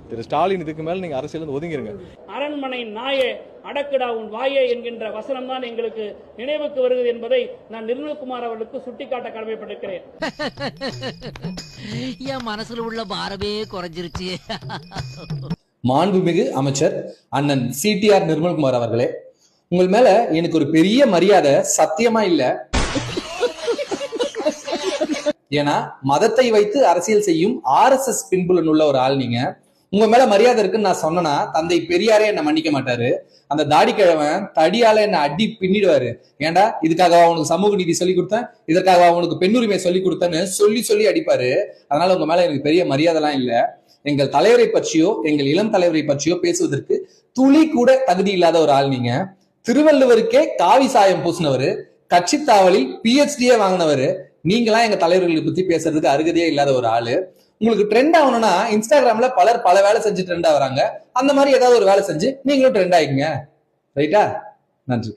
திரு ஸ்டாலின் இதுக்கு மேல நீங்க அரசியல் ஒதுங்கிருங்க. அரண்மனை நாயே அடக்குடா உன் வாயே என்கின்ற வசனம் தான் எங்களுக்கு நினைவுக்கு வருகிறது என்பதை நான் நிர்மல்குமார் அவர்களுக்கு சுட்டிக்காட்ட கடமைப்பட்டிருக்கிறேன். என் மனசுல உள்ள பாரமே குறைஞ்சிருச்சு. மாண்புமிகு அமைச்சர் அண்ணன் சிடிஆர் நிர்மல்குமார் அவர்களே, உங்கள் மேல எனக்கு ஒரு பெரிய மரியாதை சத்தியமா இல்ல. ஏன்னா மதத்தை வைத்து அரசியல் செய்யும் RSS பின்புலன் உள்ள ஒரு ஆள் நீங்க. உங்க மேல மரியாதை இருக்குன்னு நான் சொன்னா தந்தை பெரியாரே என்ன மன்னிக்க மாட்டாரு. அந்த தாடி கிழவன் தடியால என்ன அடி பின்னிடுவாரு. ஏண்டா இதுக்காக அவனுக்கு சமூக நீதி சொல்லி கொடுத்தேன், இதற்காக அவனுக்கு பெண்ணுரிமை சொல்லி கொடுத்தேன்னு சொல்லி அடிப்பாரு. அதனால உங்க மேல எனக்கு பெரிய மரியாதை எல்லாம் இல்ல. எங்கள் தலைவரை பற்றியோ எங்கள் இளம் தலைவரை பற்றியோ பேசுவதற்கு துளி கூட தகுதி இல்லாத ஒரு ஆள் நீங்க. திருவள்ளுவருக்கே காவி சாயம் பூசினவரு, கட்சி தாவலில் PhD வாங்கினவரு. நீங்களாம் எங்க தலைவர்களை பத்தி பேசுறதுக்கு அருகதையே இல்லாத ஒரு ஆளு. உங்களுக்கு ட்ரெண்ட் ஆகணும்னா இன்ஸ்டாகிராம்ல பலர் பல வேலை செஞ்சு ட்ரெண்ட் ஆகுறாங்க. அந்த மாதிரி ஏதாவது ஒரு வேலை செஞ்சு நீங்களும் ட்ரெண்ட் ஆயிக்குங்க. ரைட்டா? நன்றி.